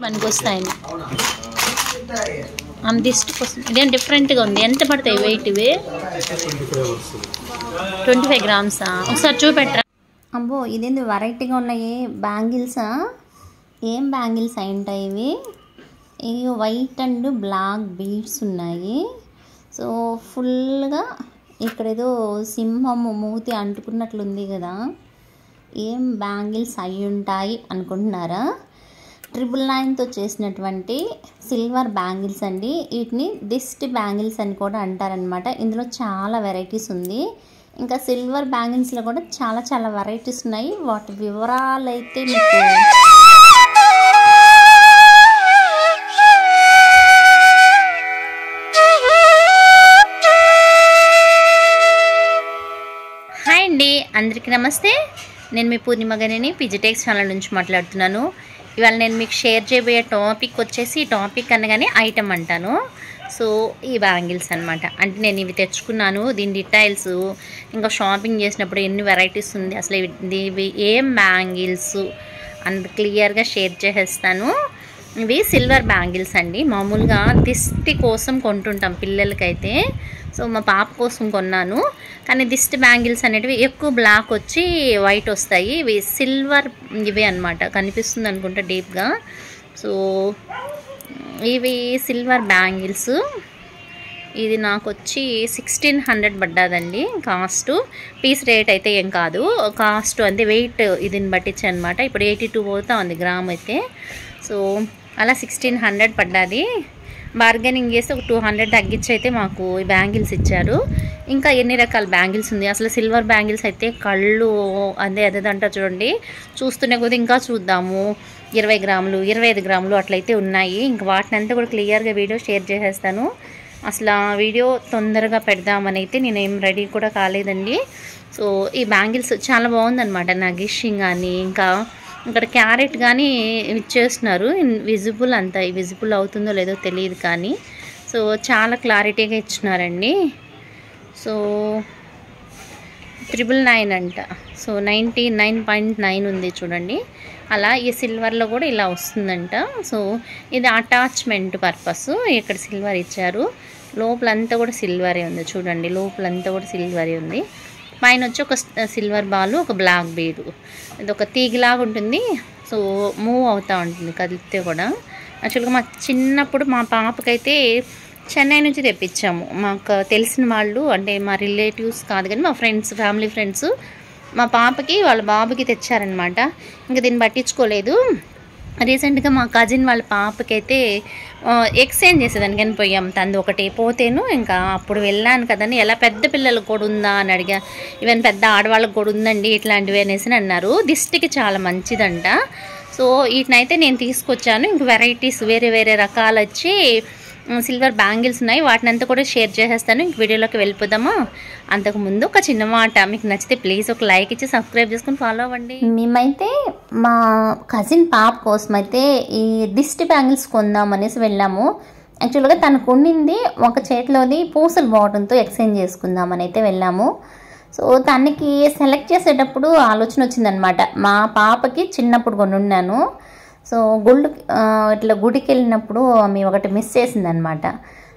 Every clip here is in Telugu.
మనకి వస్తాయి దిస్ట్ కోసం ఇదేం డిఫరెంట్గా ఉంది. ఎంత పడతాయి వెయిట్? ఇవి 25 గ్రామ్సా? ఒకసారి చూపెట్టరా. అబ్బో ఇదేంది వెరైటీగా ఉన్నాయి బ్యాంగిల్సా? ఏం బ్యాంగిల్స్ అయింటాయి ఇవి? ఇవి వైట్ అండ్ బ్లాక్ బీడ్స్ ఉన్నాయి. సో ఫుల్గా ఇక్కడ ఏదో సింహము మూతి అంటుకున్నట్లుంది కదా. ఏం బ్యాంగిల్స్ అయి ఉంటాయి అనుకుంటున్నారా? 999తో చేసినటువంటి సిల్వర్ బ్యాంగిల్స్ అండి. వీటిని దిస్ట్ బ్యాంగిల్స్ అని కూడా అంటారనమాట. ఇందులో చాలా వెరైటీస్ ఉంది. ఇంకా సిల్వర్ బ్యాంగిల్స్లో కూడా చాలా వెరైటీస్ ఉన్నాయి. వాటి వివరాలు అయితే మీకు హాయ్ అండి, అందరికీ నమస్తే. నేను మీ పూర్ణిమ గనేని పిజిటెక్స్ ఛానల్ నుంచి మాట్లాడుతున్నాను. ఇవాళ నేను మీకు షేర్ చేయబోయే టాపిక్ వచ్చేసి, టాపిక్ అనగానే ఐటమ్ అంటాను. సో ఈ బ్యాంగిల్స్ అనమాట. అంటే నేను ఇవి తెచ్చుకున్నాను, దీని డీటెయిల్స్ ఇంకా షాపింగ్ చేసినప్పుడు ఎన్ని వెరైటీస్ ఉంది, అసలు ఇవి ఏం బ్యాంగిల్స్ అంత క్లియర్గా షేర్ చేసేస్తాను. ఇవి సిల్వర్ బ్యాంగిల్స్ అండి. మామూలుగా దిష్టి కోసం కొంటుంటాం పిల్లలకైతే. సో మా పాప కోసం కొన్నాను. కానీ దిష్టి బ్యాంగిల్స్ అనేటివి ఎక్కువ బ్లాక్ వచ్చి వైట్ వస్తాయి. ఇవి సిల్వర్ ఇవే అనమాట. కనిపిస్తుంది అనుకుంటా డీప్గా. సో ఇవి సిల్వర్ బ్యాంగిల్స్. ఇది నాకు వచ్చి 1600 పడ్డదండి కాస్ట్. పీస్ రేట్ అయితే ఏం కాదు, కాస్ట్ అంతే, వెయిట్ ఇదిని బట్టించి అనమాట. ఇప్పుడు 82 పోతా ఉంది గ్రామ్ అయితే. సో అలా 1600 పడ్డది. బార్గెనింగ్ చేస్తే ఒక 200 తగ్గించి అయితే మాకు ఈ బ్యాంగిల్స్ ఇచ్చారు. ఇంకా ఎన్ని రకాల బ్యాంగిల్స్ ఉంది అసలు. సిల్వర్ బ్యాంగిల్స్ అయితే కళ్ళు అదేదంట చూడండి, చూస్తూనే కొద్ది ఇంకా చూద్దాము. 20 గ్రాములు 25 గ్రాములు అట్లయితే ఉన్నాయి. ఇంకా వాటిని అంతా కూడా క్లియర్గా వీడియో షేర్ చేసేస్తాను. అసలు వీడియో తొందరగా పెడదామని అయితే నేనేం రెడీ కూడా కాలేదండి. సో ఈ బ్యాంగిల్స్ చాలా బాగుందనమాట. నగిషింగ్ కానీ ఇంకా ఇక్కడ క్యారెట్ కానీ ఇచ్చేస్తున్నారు. విజిబుల్ అంతా విజిబుల్ అవుతుందో లేదో తెలియదు కానీ. సో చాలా క్లారిటీగా ఇచ్చినారండి. సో 999 అంట. సో 99.9 ఉంది చూడండి. అలా ఈ సిల్వర్లో కూడా ఇలా వస్తుందంట. సో ఇది అటాచ్మెంట్ పర్పస్. ఇక్కడ సిల్వర్ ఇచ్చారు. లోపలంతా కూడా సిల్వరే ఉంది చూడండి. లోపలంతా కూడా సిల్వరే ఉంది. పైన వచ్చి ఒక సిల్వర్ బాల్, ఒక బ్లాక్ బీడు. ఇది ఒక తీగిలాగా ఉంటుంది. సో మూవ్ అవుతూ ఉంటుంది కదిలితే కూడా. యాక్చువల్గా మా చిన్నప్పుడు మా పాపకైతే చెన్నై నుంచి తెప్పించాము. మాకు తెలిసిన వాళ్ళు, అంటే మా రిలేటివ్స్ కాదు కానీ మా ఫ్రెండ్స్, ఫ్యామిలీ ఫ్రెండ్స్ మా పాపకి వాళ్ళ బాబుకి తెచ్చారనమాట. ఇంకా దీన్ని పట్టించుకోలేదు. రీసెంట్గా మా కజిన్ వాళ్ళ పాపకైతే ఎక్స్చేంజ్ చేసేదాన్ని కానీ పోయాం. తంది ఒకటి పోతేను ఇంకా అప్పుడు వెళ్ళాను కదండి. ఎలా పెద్ద పిల్లలకు కూడా ఉందా అని అడిగా. ఈవెన్ పెద్ద ఆడవాళ్ళకి కూడా ఉందండి ఇట్లాంటివి అనేసి అన్నారు. దిష్టికి చాలా మంచిదంట. సో వీటినైతే నేను తీసుకొచ్చాను. ఇంక వెరైటీస్ వేరే రకాలు వచ్చి సిల్వర్ బ్యాంగిల్స్ ఉన్నాయి. వాటిని అంతా కూడా షేర్ చేసేస్తాను. ఇంక వీడియోలోకి వెళ్ళిపోదామా? అంతకుముందు ఒక చిన్న మాట, మీకు నచ్చితే ప్లీజ్ ఒక లైక్ ఇచ్చి సబ్స్క్రైబ్ చేసుకుని ఫాలో అవ్వండి. మేమైతే మా కజిన్ పాప కోసం అయితే ఈ దిష్టి బ్యాంగిల్స్ కొందామనేసి వెళ్ళాము. యాక్చువల్గా తనకు ఉండింది ఒక చేతిలోది పూసలు బావడంతో ఎక్స్చేంజ్ చేసుకుందామని అయితే వెళ్ళాము. సో తనకి సెలెక్ట్ చేసేటప్పుడు ఆలోచన వచ్చిందనమాట. మా పాపకి చిన్నప్పుడు కొన్ని ఉన్నాను. సో ఇట్లా గుడికి వెళ్ళినప్పుడు మేము ఒకటి మిస్ చేసిందనమాట.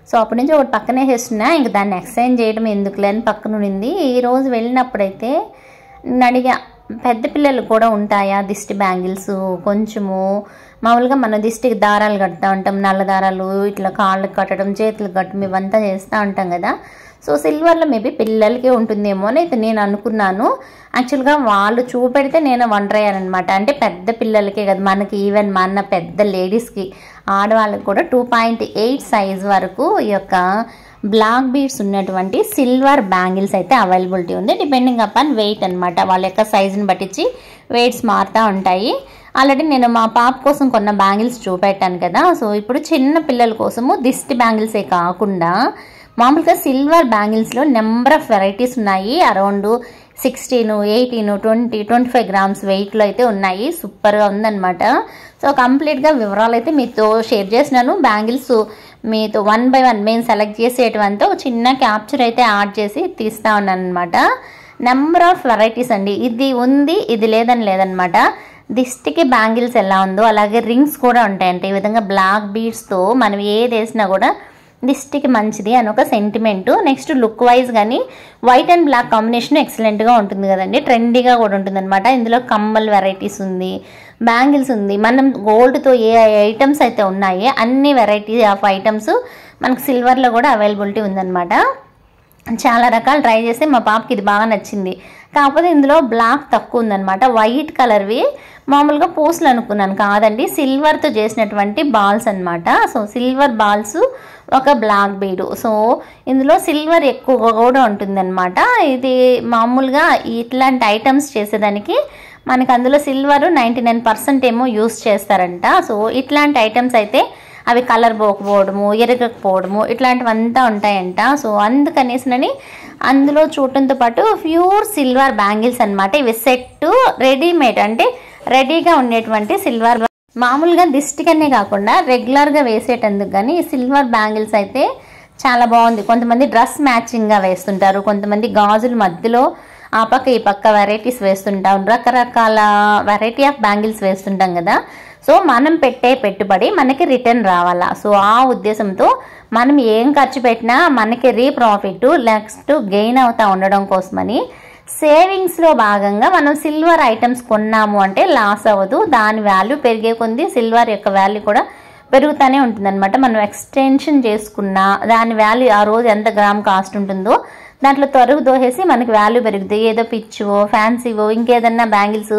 సో అప్పటి నుంచి ఒకటి పక్కనే వేస్తున్నా. ఇంక దాన్ని ఎక్స్చేంజ్ చేయడం ఎందుకులే అని పక్కన ఉండింది. ఈరోజు వెళ్ళినప్పుడైతే అడిగా, పెద్ద పిల్లలు కూడా ఉంటాయా దిష్టి బ్యాంగిల్స్? కొంచెము మామూలుగా మన దిష్టికి దారాలు కడుతూ ఉంటాం, నల్ల దారాలు ఇట్లా కాళ్ళకి కట్టడం, చేతులకు కట్టడం ఇవంతా చేస్తూ ఉంటాం కదా. సో సిల్వర్లో మేబీ పిల్లలకే ఉంటుందేమో అని అయితే నేను అనుకున్నాను. యాక్చువల్గా వాళ్ళు చూపెడితే నేను వండర్ అయ్యానమాట. అంటే పెద్ద పిల్లలకే కదా, మనకి ఈవెన్ మన పెద్ద లేడీస్కి, ఆడవాళ్ళకి కూడా 2.8 సైజ్ వరకు ఈ యొక్క బ్లాక్ బీడ్స్ ఉన్నటువంటి సిల్వర్ బ్యాంగిల్స్ అయితే అవైలబిలిటీ ఉంది. డిపెండింగ్ అపాన్ వెయిట్ అనమాట. వాళ్ళ యొక్క సైజుని బట్టించి వెయిట్స్ మారుతూ ఉంటాయి. ఆల్రెడీ నేను మా పాప కోసం కొన్న బ్యాంగిల్స్ చూపెట్టాను కదా. సో ఇప్పుడు చిన్న పిల్లల కోసము దిష్టి బ్యాంగిల్సే కాకుండా మామూలుగా సిల్వర్ బ్యాంగిల్స్లో నెంబర్ ఆఫ్ వెరైటీస్ ఉన్నాయి. అరౌండ్ 16, 18, 20, 25 గ్రామ్స్ వెయిట్లో అయితే ఉన్నాయి. సూపర్గా ఉందన్నమాట. సో కంప్లీట్గా వివరాలు అయితే మీతో షేర్ చేసినాను. బ్యాంగిల్స్ మీతో 1 by 1 మేము సెలెక్ట్ చేసేటువంటితో చిన్న క్యాప్చర్ అయితే యాడ్ చేసి తీస్తూ ఉన్నాను అనమాట. నెంబర్ ఆఫ్ వెరైటీస్ అండి. ఇది ఉంది ఇది లేదని లేదనమాట. దిష్టికి బ్యాంగిల్స్ ఎలా ఉందో అలాగే రింగ్స్ కూడా ఉంటాయంట. ఈ విధంగా బ్లాక్ బీడ్స్తో మనం ఏది వేసినా కూడా దిష్టికి మంచిది అని ఒక సెంటిమెంటు. నెక్స్ట్ లుక్ వైజ్ కానీ వైట్ అండ్ బ్లాక్ కాంబినేషన్ ఎక్సలెంట్గా ఉంటుంది కదండి, ట్రెండీగా కూడా ఉంటుంది అనమాట. ఇందులో కమ్మల్ వెరైటీస్ ఉంది, బ్యాంగిల్స్ ఉంది. మనం గోల్డ్తో ఏ ఐటమ్స్ అయితే ఉన్నాయో అన్ని వెరైటీ ఆఫ్ ఐటమ్స్ మనకు సిల్వర్లో కూడా అవైలబిలిటీ ఉందన్నమాట. చాలా రకాలు ట్రై చేస్తే మా పాపకి ఇది బాగా నచ్చింది. కాకపోతే ఇందులో బ్లాక్ తక్కువ ఉందన్నమాట. వైట్ కలర్వి మామూలుగా పూసలు అనుకున్నాను, కాదండి సిల్వర్తో చేసినటువంటి బాల్స్ అనమాట. సో సిల్వర్ బాల్స్ ఒక బ్లాక్ బీడు. సో ఇందులో సిల్వర్ ఎక్కువ కూడా ఉంటుందన్నమాట. ఇది మామూలుగా ఇట్లాంటి ఐటమ్స్ చేసేదానికి మనకు అందులో సిల్వర్ 99% ఏమో యూస్ చేస్తారంట. సో ఇట్లాంటి ఐటమ్స్ అయితే అవి కలర్ పోకపోవడము, ఎరగకపోవడము ఇట్లాంటివంతా ఉంటాయంట. సో అందుకనేసినని అందులో చూడటంతో పాటు ప్యూర్ సిల్వర్ బ్యాంగిల్స్ అనమాట. ఇవి సెట్ రెడీమేడ్, అంటే రెడీగా ఉండేటువంటి సిల్వర్. మామూలుగా దిష్టికనే కాకుండా రెగ్యులర్గా వేసేటందుకు కానీ సిల్వర్ బ్యాంగిల్స్ అయితే చాలా బాగుంది. కొంతమంది డ్రెస్ మ్యాచింగ్గా వేస్తుంటారు, కొంతమంది గాజుల మధ్యలో ఆ పక్క ఈ పక్క వెరైటీస్ వేస్తుంటాం, రకరకాల వెరైటీ ఆఫ్ బ్యాంగిల్స్ వేస్తుంటాం కదా. సో మనం పెట్టే పెట్టుబడి మనకి రిటర్న్ రావాలా. సో ఆ ఉద్దేశంతో మనం ఏం ఖర్చు పెట్టినా మనకి ప్రాఫిట్ నెక్స్ట్ గెయిన్ అవుతా ఉండడం కోసమని సేవింగ్స్లో భాగంగా మనం సిల్వర్ ఐటమ్స్ కొన్నాము అంటే లాస్ అవ్వదు. దాని వాల్యూ పెరిగే కొద్ది సిల్వర్ యొక్క వాల్యూ కూడా పెరుగుతూనే ఉంటుందన్నమాట. మనం ఎక్స్టెన్షన్ చేసుకున్న దాని వాల్యూ ఆ రోజు ఎంత గ్రామ్ కాస్ట్ ఉంటుందో దాంట్లో తరుగు దోహేసి మనకి వాల్యూ పెరుగుతుంది. ఏదో పిచ్చివో ఫ్యాన్సీవో ఇంకేదన్నా బ్యాంగిల్స్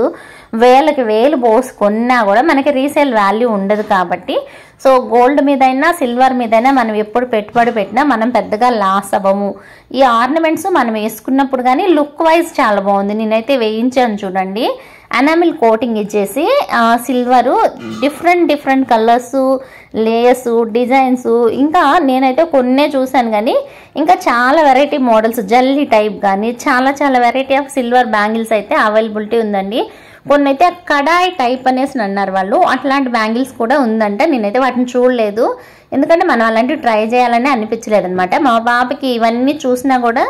వేలకి వేలు పోసుకున్నా కూడా మనకి రీసేల్ వాల్యూ ఉండదు. కాబట్టి సో గోల్డ్ మీదైనా సిల్వర్ మీదైనా మనం ఎప్పుడు పెట్టుబడి పెట్టినా మనం పెద్దగా లాస్ అవ్వము. ఈ ఆర్నమెంట్స్ మనం వేసుకున్నప్పుడు కానీ లుక్ వైజ్ చాలా బాగుంది. నేనైతే వేయించాను చూడండి, ఎనామిల్ కోటింగ్ ఇచ్చేసి silver different colours, layers, designs, ఇంకా నేనైతే కొన్నే చూశాను కానీ ఇంకా చాలా వెరైటీ మోడల్స్ జల్లీ టైప్ కానీ చాలా వెరైటీ ఆఫ్ సిల్వర్ బ్యాంగిల్స్ అయితే అవైలబిలిటీ ఉందండి. కొన్ని అయితే కడాయి టైప్ అనేసి అన్నారు వాళ్ళు, అట్లాంటి బ్యాంగిల్స్ కూడా ఉందంట. నేనైతే వాటిని చూడలేదు, ఎందుకంటే మనం అలాంటివి ట్రై చేయాలని అనిపించలేదు అనమాట. మా పాపకి ఇవన్నీ చూసినా కూడా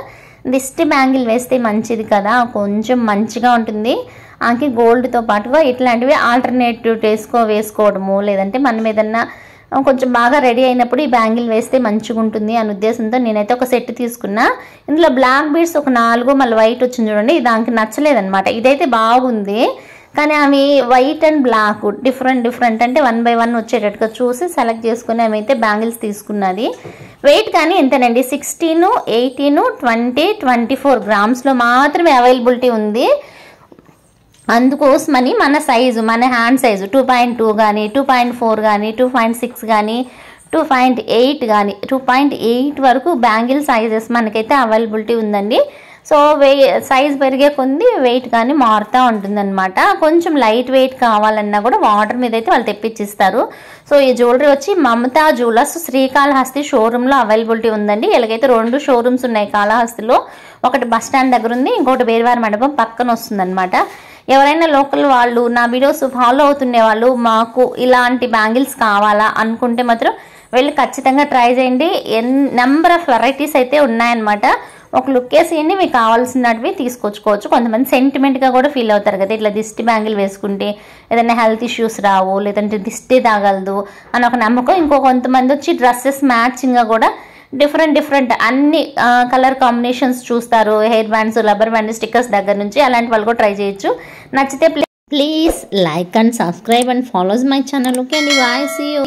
దిష్టి బ్యాంగిల్ వేస్తే మంచిది కదా, కొంచెం మంచిగా ఉంటుంది, ఆకి గోల్డ్తో పాటుగా ఇట్లాంటివి ఆల్టర్నేటివ్ వేసుకోవడము, లేదంటే మనం ఏదన్నా కొంచెం బాగా రెడీ అయినప్పుడు ఈ బ్యాంగిల్ వేస్తే మంచిగా ఉంటుంది అనే ఉద్దేశంతో నేనైతే ఒక సెట్ తీసుకున్నా. ఇందులో బ్లాక్ బీడ్స్ ఒక 4 మళ్ళీ వైట్ వచ్చింది చూడండి, దానికి నచ్చలేదన్నమాట. ఇదైతే బాగుంది కానీ అవి వైట్ అండ్ బ్లాక్ డిఫరెంట్ అంటే 1 by 1 వచ్చేటట్టుగా చూసి సెలెక్ట్ చేసుకుని ఆమె అయితే బ్యాంగిల్స్ తీసుకున్నది. వెయిట్ కానీ ఎంతనండి 16, 18, 20, 24 గ్రామ్స్లో మాత్రమే అవైలబిలిటీ ఉంది. అందుకోసమని మన సైజు, మన హ్యాండ్ సైజు 2.2 కానీ 2.4 కానీ 2.6 కానీ 2.8 కానీ 2.8 వరకు బ్యాంగిల్ సైజెస్ మనకైతే అవైలబిలిటీ ఉందండి. సో సైజ్ పెరిగే కొద్ది వెయిట్ కానీ మారుతూ ఉంటుందన్నమాట. కొంచెం లైట్ వెయిట్ కావాలన్నా కూడా వాటర్ మీద అయితే వాళ్ళు తెప్పించిస్తారు. సో ఈ జ్యువెలరీ వచ్చి మమతా జ్యువెలర్స్ శ్రీకాళహస్తి షోరూంలో అవైలబిలిటీ ఉందండి. ఇలాగైతే 2 షోరూమ్స్ ఉన్నాయి కాళహస్తిలో, ఒకటి బస్ స్టాండ్ దగ్గర ఉంది, ఇంకోటి బేర్వారి మండపం పక్కన వస్తుందన్నమాట. ఎవరైనా లోకల్ వాళ్ళు నా వీడియోస్ ఫాలో అవుతున్నే వాళ్ళు మాకు ఇలాంటి బ్యాంగిల్స్ కావాలా అనుకుంటే మాత్రం వెళ్ళి ఖచ్చితంగా ట్రై చేయండి. నెంబర్ ఆఫ్ వెరైటీస్ అయితే ఉన్నాయన్నమాట. ఒక లుక్ వేసేయండి, మీకు కావాల్సినవి తీసుకొచ్చుకోవచ్చు. కొంతమంది సెంటిమెంట్గా కూడా ఫీల్ అవుతారు కదా, ఇట్లా దిష్టి బ్యాంగిల్ వేసుకుంటే ఏదైనా హెల్త్ ఇష్యూస్ రావు, లేదంటే దిష్టి తాగలదు అని ఒక నమ్మకం. ఇంకో కొంతమంది వచ్చి డ్రెస్సెస్ మ్యాచింగ్గా కూడా డిఫరెంట్ అన్ని కలర్ కాంబినేషన్స్ చూస్తారు. Hair bands, rubber band, stickers దగ్గర నుంచి అలాంటి వాళ్ళు కూడా ట్రై చేయొచ్చు. నచ్చితే please like and subscribe and follows my channel. Okay అండి, బాయ్, సీ యూ.